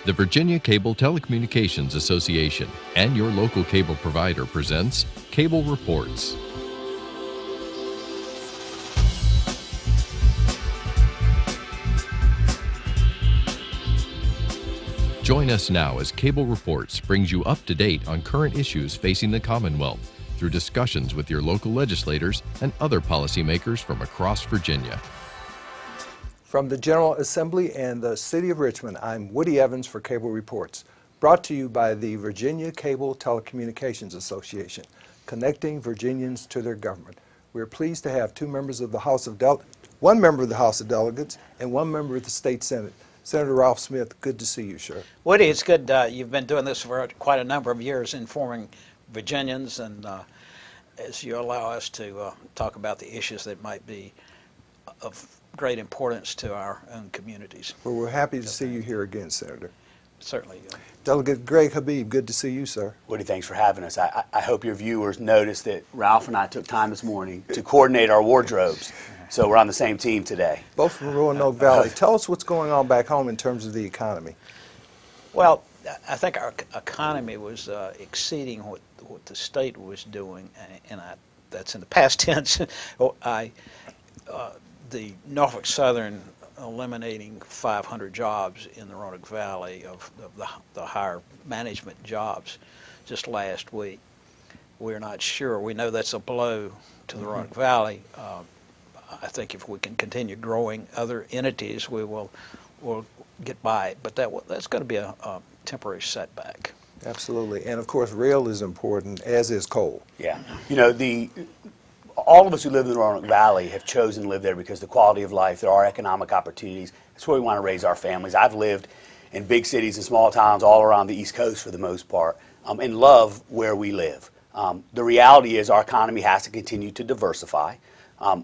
The Virginia Cable Telecommunications Association and your local cable provider presents Cable Reports. Join us now as Cable Reports brings you up to date on current issues facing the Commonwealth through discussions with your local legislators and other policymakers from across Virginia. From the General Assembly and the City of Richmond, I'm Woody Evans for Cable Reports, brought to you by the Virginia Cable Telecommunications Association, connecting Virginians to their government. We're pleased to have one member of the House of Delegates and one member of the State Senate. Senator Ralph Smith, good to see you, sir. Woody, it's good. You've been doing this for quite a number of years, informing Virginians, and as you allow us to talk about the issues that might be of great importance to our own communities. Well, we're happy to see you here again, Senator. Certainly. Delegate Del.Habeeb, good to see you, sir. Woody, thanks for having us. I hope your viewers noticed that Ralph and I took time this morning to coordinate our wardrobes, so we're on the same team today. Both from Roanoke Valley. Tell us what's going on back home in terms of the economy. Well, I think our economy was exceeding what the state was doing, and that's in the past tense. The Norfolk Southern eliminating 500 jobs in the Roanoke Valley of the higher management jobs just last week. We're not sure. We know that's a blow to the Roanoke Valley. I think if we can continue growing other entities, we'll get by it. But that's going to be a temporary setback. Absolutely. And of course, rail is important, as is coal. Yeah. You know, all of us who live in the Roanoke Valley have chosen to live there because the quality of life, there are economic opportunities. That's where we want to raise our families. I've lived in big cities and small towns all around the East Coast for the most part, and love where we live. The reality is our economy has to continue to diversify.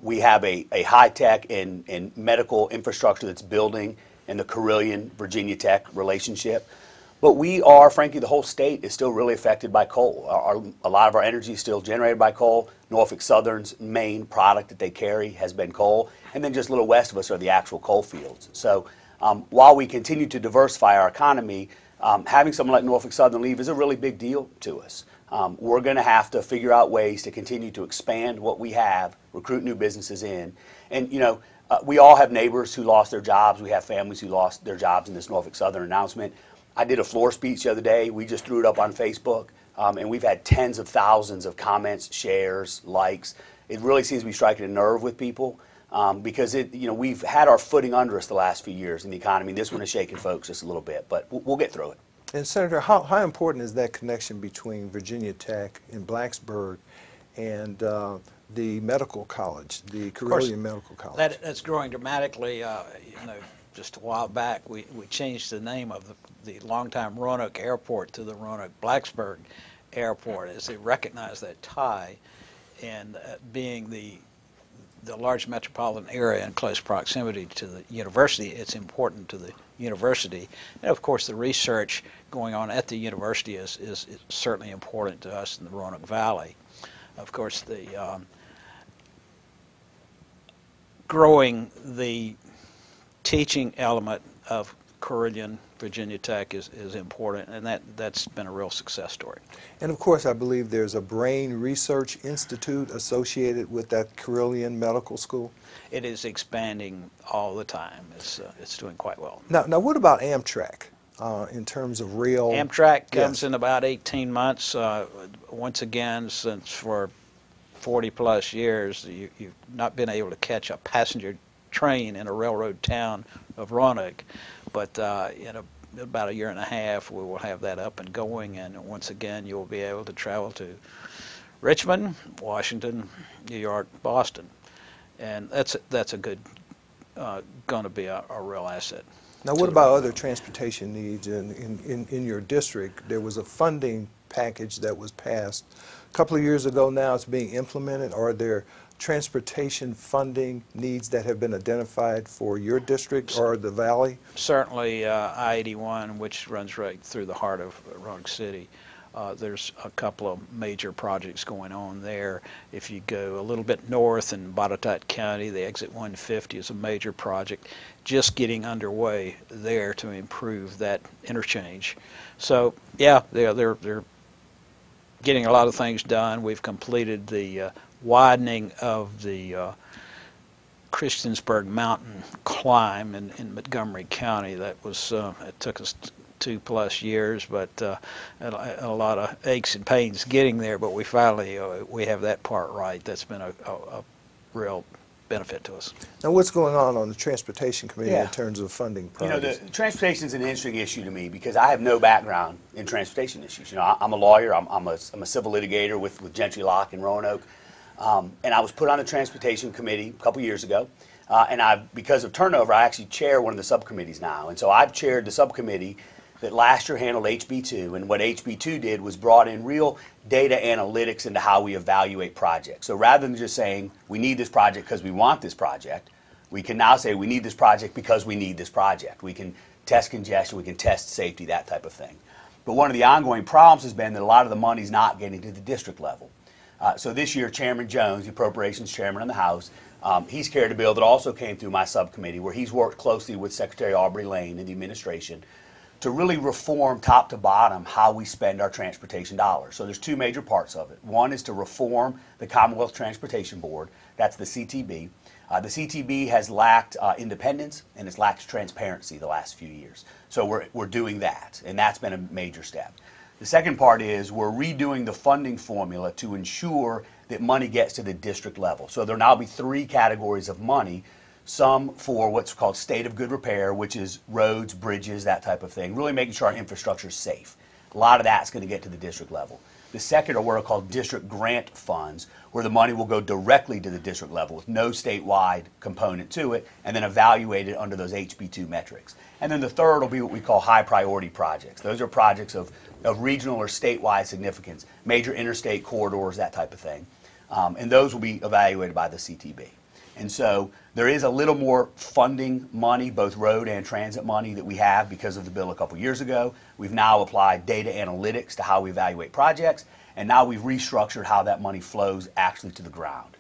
We have a high-tech and medical infrastructure that's building in the Carilion-Virginia Tech relationship. But we are, frankly, the whole state is still really affected by coal. A lot of our energy is still generated by coal. Norfolk Southern's main product that they carry has been coal. And then just a little west of us are the actual coal fields. So while we continue to diversify our economy, having someone like Norfolk Southern leave is a really big deal to us. We're going to have to figure out ways to continue to expand what we have, recruit new businesses in. And, you know, we all have neighbors who lost their jobs. We have families who lost their jobs in this Norfolk Southern announcement. I did a floor speech the other day. We just threw it up on Facebook, and we've had tens of thousands of comments, shares, likes. It really seems to be striking a nerve with people because we've had our footing under us the last few years in the economy. This one has shaken folks just a little bit, but we'll get through it. And Senator, how important is that connection between Virginia Tech in Blacksburg and the medical college, the Carilion Medical College? That's growing dramatically. Just a while back, we changed the name of the longtime Roanoke Airport to the Roanoke Blacksburg Airport as they recognize that tie, and being the large metropolitan area in close proximity to the university, it's important to the university. And of course, the research going on at the university is certainly important to us in the Roanoke Valley. Of course, growing the teaching element of Carilion Virginia Tech is important, and that's been a real success story. And of course, I believe there's a brain research institute associated with that Carilion Medical School. It is expanding all the time. It's doing quite well. Now what about Amtrak in terms of rail? Amtrak comes in about 18 months. Once again, since for 40 plus years, you've not been able to catch a passenger train in a railroad town of Roanoke, but in about a year and a half we will have that up and going, and once again you'll be able to travel to Richmond, Washington, New York, Boston, and that's a good going to be a real asset. Now what about other transportation needs in your district? There was a funding package that was passed a couple of years ago. Now it's being implemented. Are there transportation funding needs that have been identified for your district or the valley? Certainly I-81, which runs right through the heart of Roanoke City, There's a couple of major projects going on there. If you go a little bit north in Botetourt County, the Exit 150 is a major project just getting underway there to improve that interchange. So yeah, they're getting a lot of things done. We've completed the widening of the Christiansburg Mountain climb in Montgomery County. That was it took us 2+ years, but a lot of aches and pains getting there. But we finally we have that part right. That's been a real benefit to us. Now, what's going on the Transportation Committee Yeah. in terms of funding You know, projects? the transportation is an interesting issue to me because I have no background in transportation issues. You know, I'm a lawyer. I'm a civil litigator with Gentry Locke in Roanoke, and I was put on the Transportation Committee a couple years ago. And because of turnover, I actually chair one of the subcommittees now. And so I've chaired the subcommittee that last year handled HB2, and what HB2 did was brought in real data analytics into how we evaluate projects. So rather than just saying we need this project because we want this project, we can now say we need this project because we need this project. We can test congestion, we can test safety, that type of thing. But one of the ongoing problems has been that a lot of the money's not getting to the district level. So this year, Chairman Jones, the Appropriations Chairman in the House, he's carried a bill that also came through my subcommittee where he's worked closely with Secretary Aubrey Lane and the administration to really reform top to bottom how we spend our transportation dollars. So there's two major parts of it. One is to reform the Commonwealth Transportation Board. That's the CTB. The CTB has lacked independence and it's lacked transparency the last few years. So we're doing that, and that's been a major step. The second part is we're redoing the funding formula to ensure that money gets to the district level. So there'll now be 3 categories of money. Some for what's called state of good repair, which is roads, bridges, that type of thing, really making sure our infrastructure is safe. A lot of that's going to get to the district level. The second are what are called district grant funds, where the money will go directly to the district level with no statewide component to it, and then evaluated under those HB2 metrics. And then the third will be what we call high priority projects. Those are projects of regional or statewide significance, major interstate corridors, that type of thing. And those will be evaluated by the CTB. And so there is a little more funding money, both road and transit money, that we have because of the bill a couple years ago. We've now applied data analytics to how we evaluate projects, and now we've restructured how that money flows actually to the ground.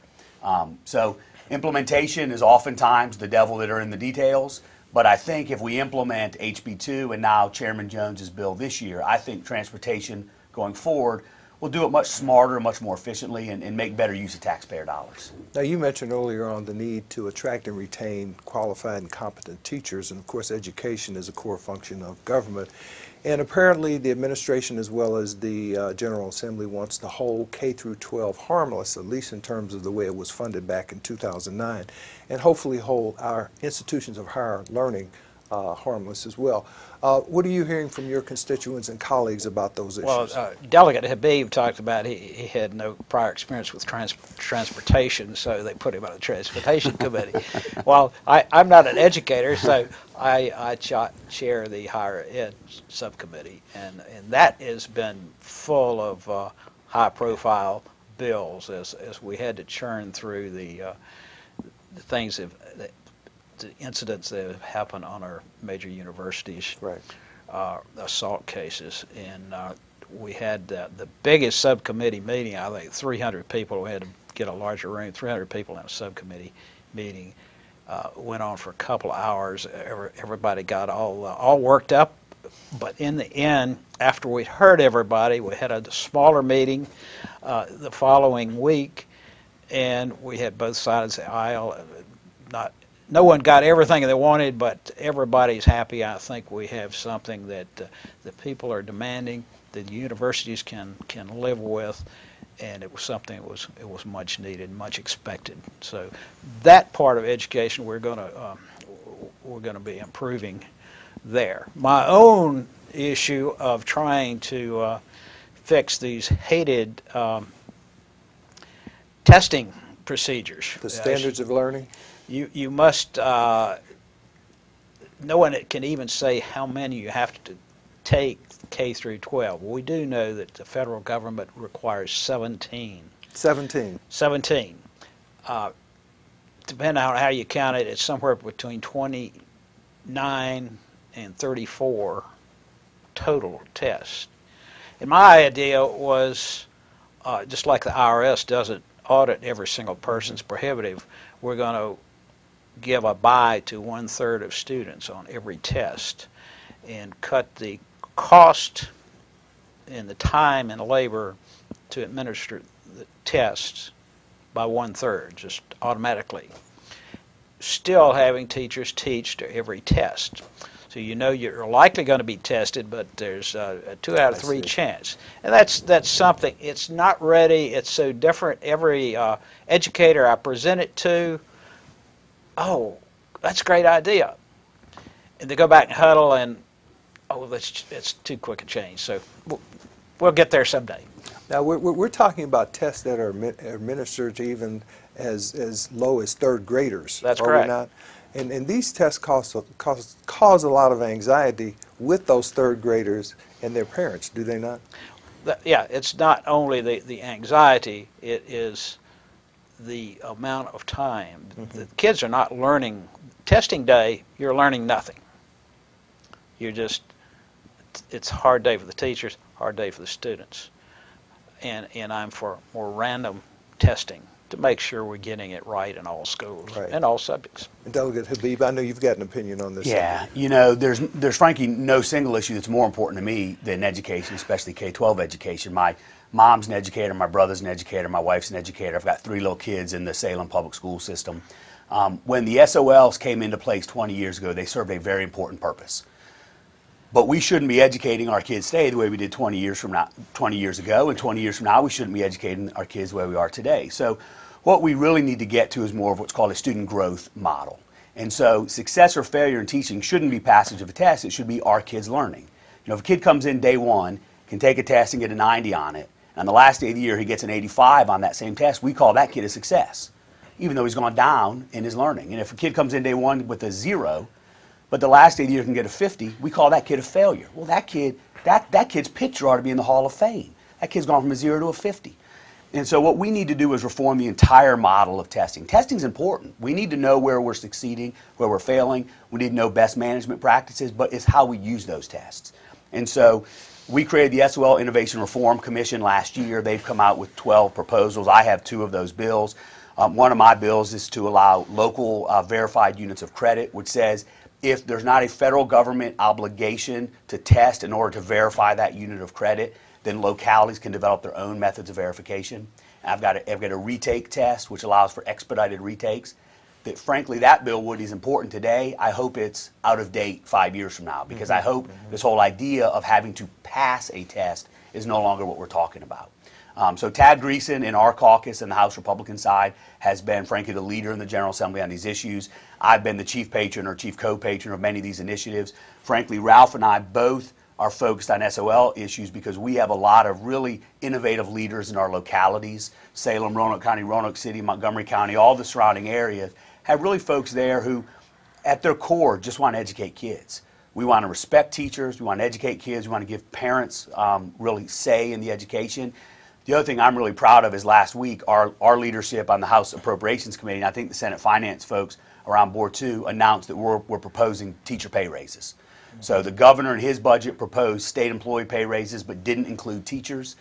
So implementation is oftentimes the devil that are in the details, but I think if we implement HB2 and now Chairman Jones's bill this year, I think transportation going forward will do it much smarter, much more efficiently, and make better use of taxpayer dollars. Now, you mentioned earlier on the need to attract and retain qualified and competent teachers, and of course education is a core function of government. And apparently the administration as well as the General Assembly wants to hold K through 12 harmless, at least in terms of the way it was funded back in 2009, and hopefully hold our institutions of higher learning harmless as well. What are you hearing from your constituents and colleagues about those issues? Well, Delegate Habib talked about he had no prior experience with transportation, so they put him on the Transportation Committee. Well, I'm not an educator, so I chair the Higher Ed Subcommittee, and that has been full of high-profile bills as we had to churn through the things the incidents that have happened on our major universities, right. Assault cases, and we had the biggest subcommittee meeting. I think 300 people. We had to get a larger room. 300 people in a subcommittee meeting. Went on for a couple of hours. Everybody got all worked up, but in the end, after we'd heard everybody, we had a smaller meeting the following week, and we had both sides of the aisle. No one got everything they wanted, but everybody's happy. I think we have something that the people are demanding, that the universities can live with, and it was something it was much needed, much expected. So that part of education we're going to be improving there. My own issue of trying to fix these hated testing procedures. The standards of learning? You must, no one can even say how many you have to take K through 12. We do know that the federal government requires 17. 17. 17. Depending on how you count it, it's somewhere between 29 and 34 total tests. And my idea was, just like the IRS doesn't audit every single person's prohibitive, we're going to give a buy to 1/3 of students on every test and cut the cost and the time and labor to administer the tests by 1/3, just automatically. Still having teachers teach to every test. So you know you're likely going to be tested, but there's a 2 out of 3 chance. And that's something, it's not ready, it's so different. Every educator I present it to, oh, that's a great idea. And they go back and huddle and, oh, it's too quick a change. So we'll get there someday. Now, we're talking about tests that are administered to even as low as 3rd graders. That's are correct. We not? And these tests cause a lot of anxiety with those 3rd graders and their parents, do they not? Yeah, it's not only the anxiety, it is the amount of time. The kids are not learning. Testing day, you're learning nothing. You're just, it's a hard day for the teachers, hard day for the students. And I'm for more random testing to make sure we're getting it right in all schools and all subjects. And Del.Habeeb, I know you've got an opinion on this. Yeah, you know, there's frankly no single issue that's more important to me than education, especially K-12 education. My mom's an educator, my brother's an educator, my wife's an educator. I've got 3 little kids in the Salem public school system. When the SOLs came into place 20 years ago, they served a very important purpose. But we shouldn't be educating our kids today the way we did 20 years ago, and 20 years from now we shouldn't be educating our kids the way we are today. So what we really need to get to is more of what's called a student growth model. And so success or failure in teaching shouldn't be passage of a test, it should be our kids learning. You know, if a kid comes in day 1, can take a test and get a 90 on it, and on the last day of the year he gets an 85 on that same test, we call that kid a success, even though he's gone down in his learning. And if a kid comes in day 1 with a 0, but the last day of the year can get a 50, we call that kid a failure. Well, that kid's picture ought to be in the Hall of Fame. That kid's gone from a 0 to a 50. And so what we need to do is reform the entire model of testing. Testing's important. We need to know where we're succeeding, where we're failing. We need to know best management practices, but it's how we use those tests. And so we created the SOL Innovation Reform Commission last year. They've come out with 12 proposals. I have 2 of those bills. One of my bills is to allow local verified units of credit, which says if there's not a federal government obligation to test in order to verify that unit of credit, then localities can develop their own methods of verification. And I've got a retake test, which allows for expedited retakes. That frankly, that bill, Woody, is important today. I hope it's out of date 5 years from now, because I hope this whole idea of having to pass a test is no longer what we're talking about. So Tad Greason in our caucus and the House Republican side has been, frankly, the leader in the General Assembly on these issues. I've been the chief patron or chief co-patron of many of these initiatives. Frankly, Ralph and I both are focused on SOL issues because we have a lot of really innovative leaders in our localities. Salem, Roanoke County, Roanoke City, Montgomery County, all the surrounding areas have really folks there who, at their core, just want to educate kids. We want to respect teachers. We want to educate kids. We want to give parents really say in the education. The other thing I'm really proud of is last week, our leadership on the House Appropriations Committee, and I think the Senate Finance folks are on board too, announced that we're proposing teacher pay raises. So the governor in his budget proposed state employee pay raises but didn't include teachers.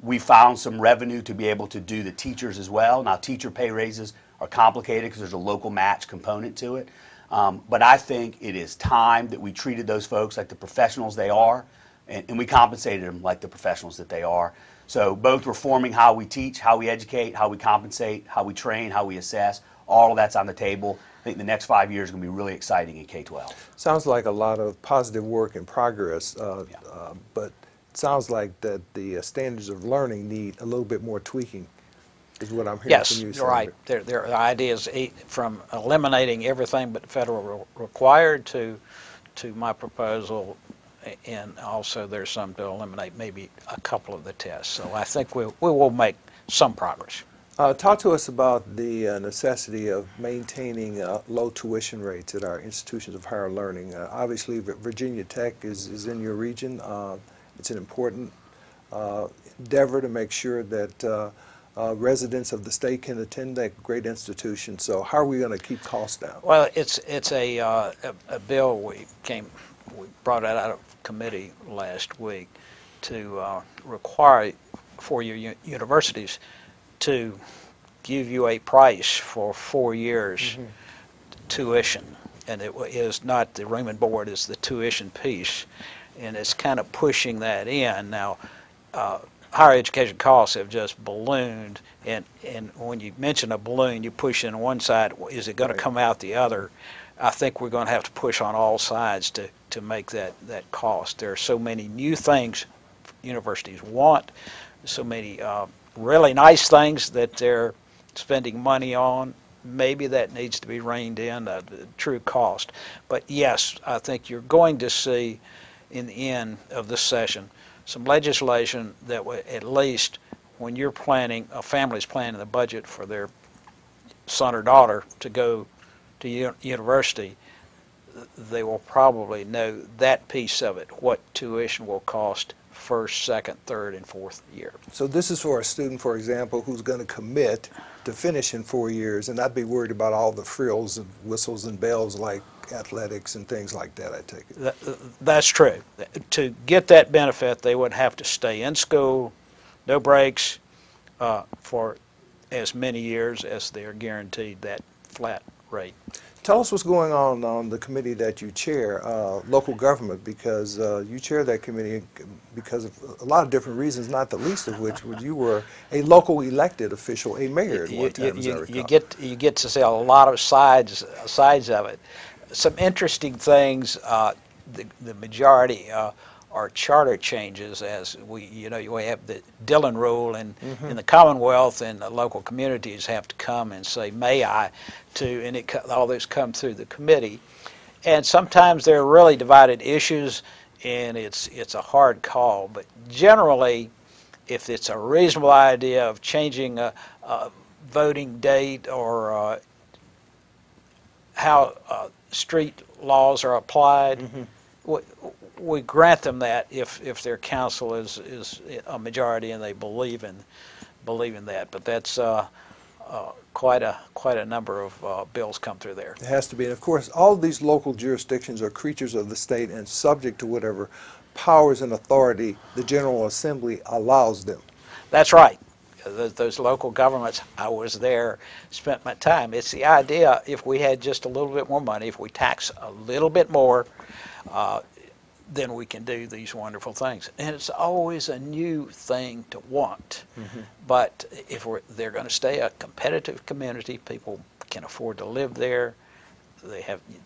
We found some revenue to be able to do the teachers as well. Now, teacher pay raises are complicated because there's a local match component to it. But I think it is time that we treated those folks like the professionals they are, and we compensated them like the professionals that they are. So both reforming how we teach, how we educate, how we compensate, how we train, how we assess, all of that's on the table. I think the next 5 years are going to be really exciting in K-12. Sounds like a lot of positive work in progress, but it sounds like that the standards of learning need a little bit more tweaking, is what I'm hearing from you. Yes, you're right. There are ideas from eliminating everything but federal required to my proposal, and also there's some to eliminate maybe a couple of the tests. So I think we will make some progress. Talk to us about the necessity of maintaining low tuition rates at our institutions of higher learning. Obviously, Virginia Tech is in your region. It's an important endeavor to make sure that residents of the state can attend that great institution. So how are we going to keep costs down? Well, it's a bill we brought it out of committee last week, require for your universities to give you a price for 4 years tuition, and it is not the room and board, is the tuition piece, and it's kind of pushing that in. Now, higher education costs have just ballooned, and when you mention a balloon, you push in one side, is it going to come out the other? I think we're going to have to push on all sides to make that cost. There are so many new things universities want, so many really nice things that they're spending money on. Maybe that needs to be reined in, the true cost. But yes, I think you're going to see in the end of this session some legislation that would, at least when you're planning, a family's planning the budget for their son or daughter to go to university, they will probably know that piece of it, what tuition will cost first, second, third, and fourth year. So this is for a student, for example, who's going to commit to finish in 4 years and not be worried about all the frills and whistles and bells like athletics and things like that, I take it. That's true. To get that benefit, they would have to stay in school, no breaks, for as many years as they're guaranteed that flat rate. Tell us what's going on the committee that you chair, local government, because you chair that committee because of a lot of different reasons, not the least of which you were a local elected official, a mayor at one time, as I recall. You get to see a lot of sides of it. Some interesting things. The majority are charter changes, as we have the Dillon rule, and in the Commonwealth, and the local communities have to come and say, "May I?" and all those come through the committee, and sometimes they're really divided issues, and it's a hard call. But generally, if it's a reasonable idea of changing a voting date or how street laws are applied, we grant them that if their council is a majority and they believe in that. But that's quite a number of bills come through there. It has to be, and of course, all of these local jurisdictions are creatures of the state and subject to whatever powers and authority the General Assembly allows them. That's right. Those local governments, I was there, spent my time. It's the idea, if we had just a little bit more money, if we tax a little bit more, then we can do these wonderful things. And it's always a new thing to want. But if they're going to stay a competitive community, people can afford to live there,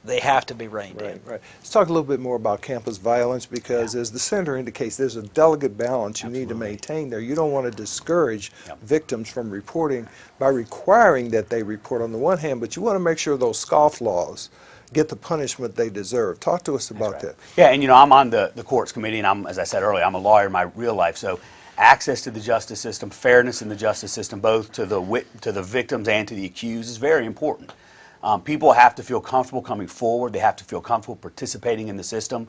they have to be reined in. Right. Let's talk a little bit more about campus violence, because as the senator indicates, there's a delicate balance you need to maintain there. You don't want to discourage victims from reporting by requiring that they report on the one hand, but you want to make sure those scofflaws get the punishment they deserve. Talk to us about that. Yeah, and I'm on the courts committee, and as I said earlier, I'm a lawyer in my real life, so access to the justice system, fairness in the justice system, both to the victims and to the accused, is very important. People have to feel comfortable coming forward. They have to feel comfortable participating in the system.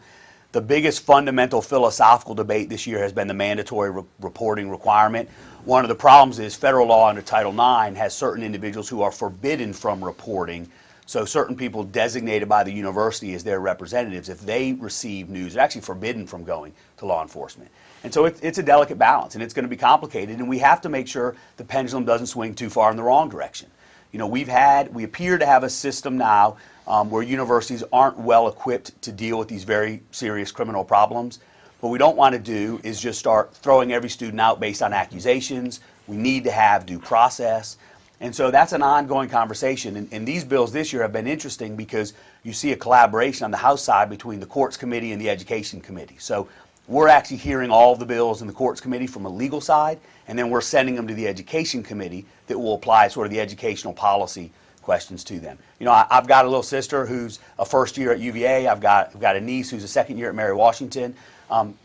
The biggest fundamental philosophical debate this year has been the mandatory reporting requirement. One of the problems is federal law under Title IX has certain individuals who are forbidden from reporting. So certain people designated by the university as their representatives, if they receive news, they're actually forbidden from going to law enforcement. And so it's a delicate balance, and it's going to be complicated, and we have to make sure the pendulum doesn't swing too far in the wrong direction. We appear to have a system now where universities aren't well equipped to deal with these very serious criminal problems. What we don't want to do is just start throwing every student out based on accusations. We need to have due process. And so that's an ongoing conversation. And these bills this year have been interesting because you see a collaboration on the House side between the Courts Committee and the Education Committee. So we're actually hearing all of the bills in the Courts Committee from a legal side, and then we're sending them to the Education Committee that will apply sort of the educational policy questions to them. I've got a little sister who's a first year at UVA. I've got a niece who's a second year at Mary Washington.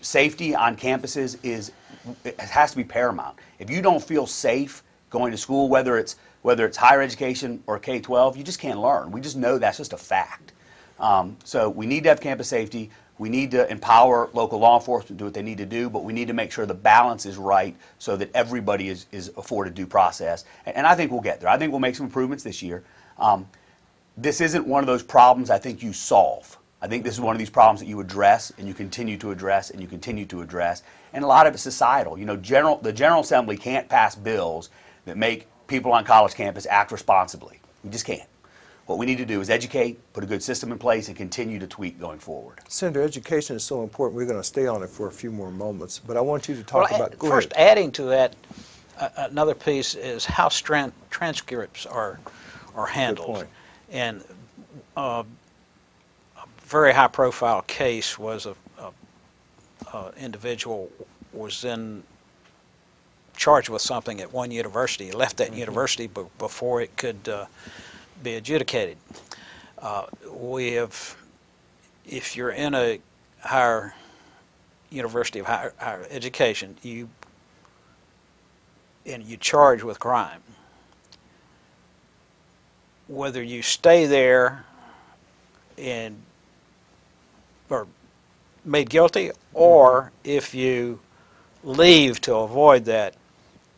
Safety on campuses has to be paramount. If you don't feel safe going to school, whether it's higher education or K-12, you just can't learn. We just know that's just a fact. So we need to have campus safety. We need to empower local law enforcement to do what they need to do, but we need to make sure the balance is right so that everybody is afforded due process. And I think we'll get there. I think we'll make some improvements this year. This isn't one of those problems I think you solve. I think this is one of these problems that you address and you continue to address and you continue to address. And a lot of it's societal. You know, the General Assembly can't pass bills that make people on college campus act responsibly. We just can't. What we need to do is educate, put a good system in place, and continue to tweak going forward. Senator, education is so important. We're going to stay on it for a few more moments, but I want you to talk about. Go first, ahead. adding to that, another piece is how transcripts are handled. Good point. And a very high-profile case was a individual was then charged with something at one university. He left that university before it could be adjudicated. If you're in a higher university of higher education, you charge with crime. Whether you stay there and are made guilty, or if you leave to avoid that,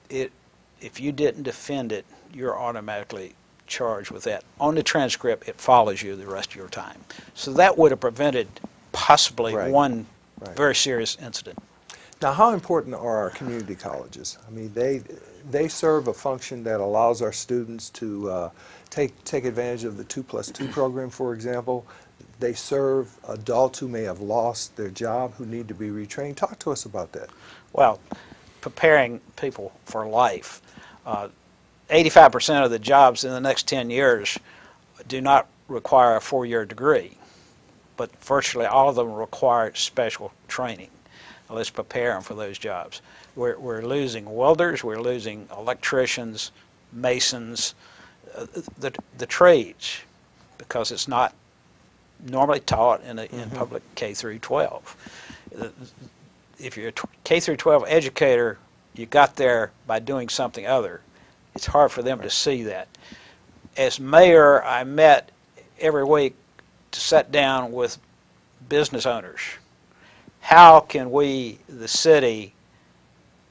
if you didn't defend it, you're automatically charged with that. On the transcript, it follows you the rest of your time. So that would have prevented possibly one very serious incident. Now, how important are our community colleges? I mean, they serve a function that allows our students to take advantage of the 2+2 program, for example. They serve adults who may have lost their job, who need to be retrained. Talk to us about that. Well, preparing people for life. 85% of the jobs in the next 10 years do not require a 4-year degree, but virtually all of them require special training. Now, let's prepare them for those jobs. We're losing welders, we're losing electricians, masons, the trades, because it's not normally taught in public K through 12. If you're a K through 12 educator, you got there by doing something other. It's hard for them to see that. As mayor, I met every week to sit down with business owners. How can we, the city,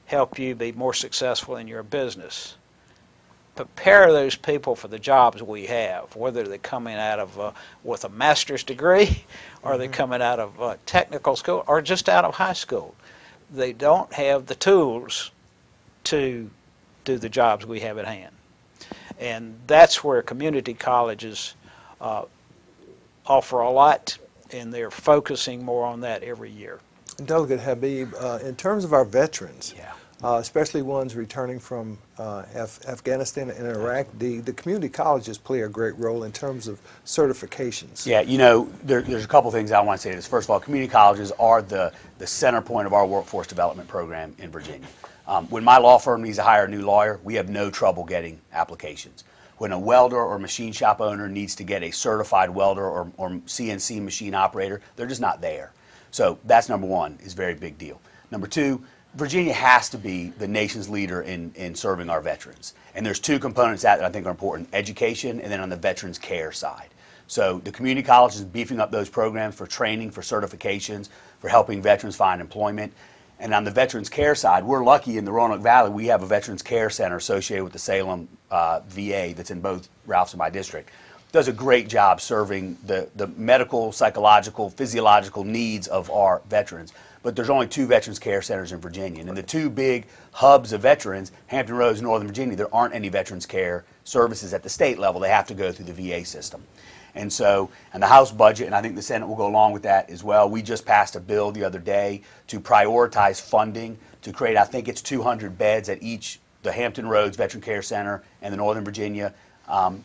help you be more successful in your business? Prepare those people for the jobs we have, whether they're coming out of with a master's degree, or they're coming out of technical school, or just out of high school. They don't have the tools to do the jobs we have at hand. And that's where community colleges offer a lot, and they're focusing more on that every year. Delegate Habeeb, in terms of our veterans, Yeah. Especially ones returning from Afghanistan and Iraq, the community colleges play a great role in terms of certifications. Yeah, you know, there's a couple things I want to say to this. First of all, community colleges are the center point of our workforce development program in Virginia. When my law firm needs to hire a new lawyer, we have no trouble getting applications. When a welder or machine shop owner needs to get a certified welder or CNC machine operator, they're just not there. So that's number one, is a very big deal. Number two, Virginia has to be the nation's leader in serving our veterans. And there's two components that I think are important: education, and then on the veterans care side. So the community college is beefing up those programs for training, for certifications, for helping veterans find employment. And on the veterans care side, we're lucky in the Roanoke Valley, we have a veterans care center associated with the Salem VA that's in both Ralph's and my district. Does a great job serving the medical, psychological, physiological needs of our veterans. But there's only 2 veterans care centers in Virginia. And in the 2 big hubs of veterans, Hampton Roads and Northern Virginia, there aren't any veterans care services at the state level. They have to go through the VA system. And so, and the House budget, and I think the Senate will go along with that as well, we just passed a bill the other day to prioritize funding to create, I think it's 200 beds at each, the Hampton Roads Veteran Care Center and the Northern Virginia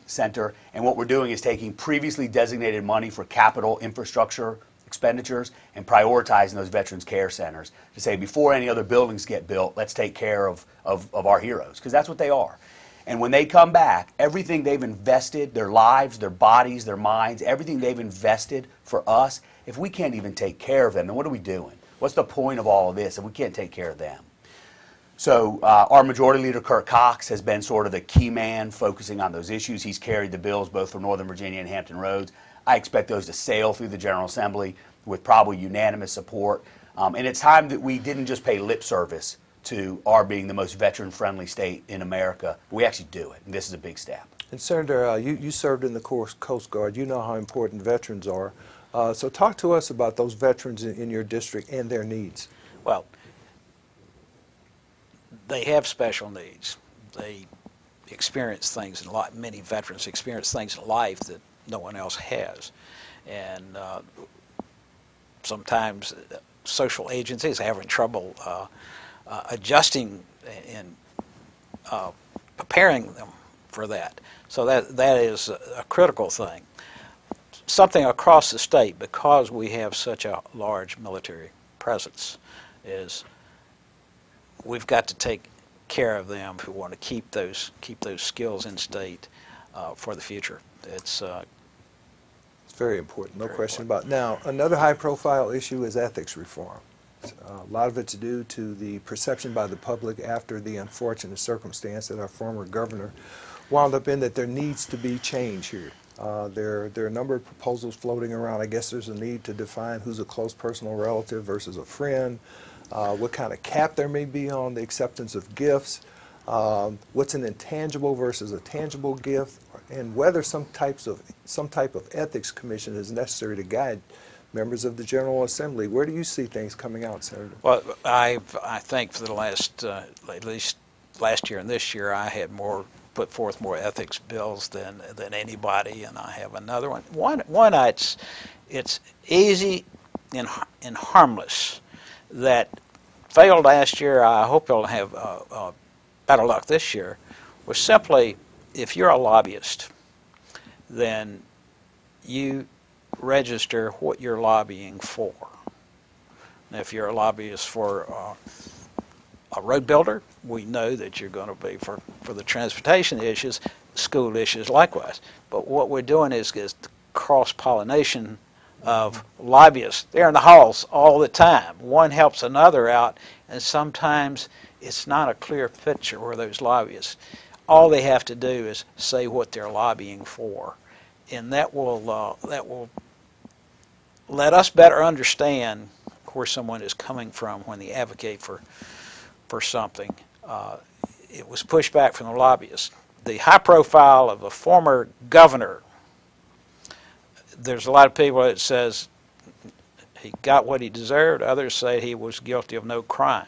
Center. And what we're doing is taking previously designated money for capital infrastructure expenditures and prioritizing those veterans care centers to say, before any other buildings get built, let's take care of our heroes, because that's what they are. And when they come back, everything they've invested, their lives, their bodies, their minds, everything they've invested for us, if we can't even take care of them, then what are we doing? What's the point of all of this if we can't take care of them? So our Majority Leader, Kirk Cox, has been sort of the key man focusing on those issues. He's carried the bills both for Northern Virginia and Hampton Roads. I expect those to sail through the General Assembly with probably unanimous support. And it's time that we didn't just pay lip service to our being the most veteran-friendly state in America. We actually do it, and this is a big step. And Senator, you served in the Coast Guard. You know how important veterans are. So talk to us about those veterans in your district and their needs. Well, they have special needs. They experience things in life. Many veterans experience things in life that no one else has. And sometimes social agencies are having trouble adjusting and preparing them for that. So that is a critical thing. Something across the state, because we have such a large military presence, is we've got to take care of them who want to keep those skills in state for the future. It's very important, no very question important. about it. Now, another high-profile issue is ethics reform. A lot of it's due to the perception by the public after the unfortunate circumstance that our former governor wound up in, that there needs to be change here. There are a number of proposals floating around. I guess there's a need to define who's a close personal relative versus a friend, what kind of cap there may be on the acceptance of gifts, what's an intangible versus a tangible gift, and whether some type of ethics commission is necessary to guide members of the General Assembly. Where do you see things coming out, Senator? Well, I think for the last, at least last year and this year, I had put forth more ethics bills than anybody, and I have another one. One it's easy and harmless, that failed last year. I hope it'll have better luck this year. Was simply, if you're a lobbyist, then you register what you're lobbying for. Now, if you're a lobbyist for a road builder, we know that you're going to be for the transportation issues, school issues likewise. But what we're doing is cross-pollination of lobbyists. They're in the halls all the time. One helps another out, and sometimes it's not a clear picture where those lobbyists. All they have to do is say what they're lobbying for, and that will let us better understand where someone is coming from when they advocate for something. It was pushed back from the lobbyists. The high profile of a former governor, there's a lot of people that says he got what he deserved. Others say he was guilty of no crime.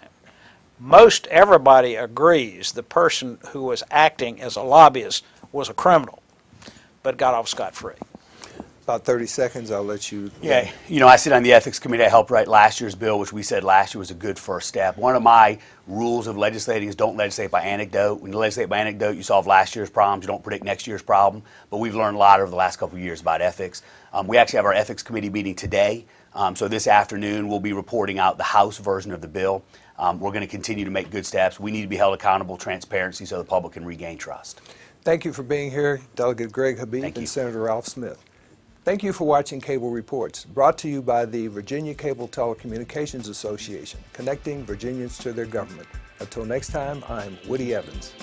Most everybody agrees the person who was acting as a lobbyist was a criminal, but got off scot-free. About 30 seconds, I'll let you. Yeah, you know, I sit on the ethics committee. I helped write last year's bill, which we said last year was a good first step. One of my rules of legislating is don't legislate by anecdote. When you legislate by anecdote, you solve last year's problems. You don't predict next year's problem. But we've learned a lot over the last couple of years about ethics. We actually have our ethics committee meeting today. So this afternoon, we'll be reporting out the House version of the bill. We're going to continue to make good steps. We need to be held accountable, transparency, so the public can regain trust. Thank you for being here, Delegate Greg Habeeb and Senator Ralph Smith. Thank you for watching Cable Reports, brought to you by the Virginia Cable Telecommunications Association, connecting Virginians to their government. Until next time, I'm Woody Evans.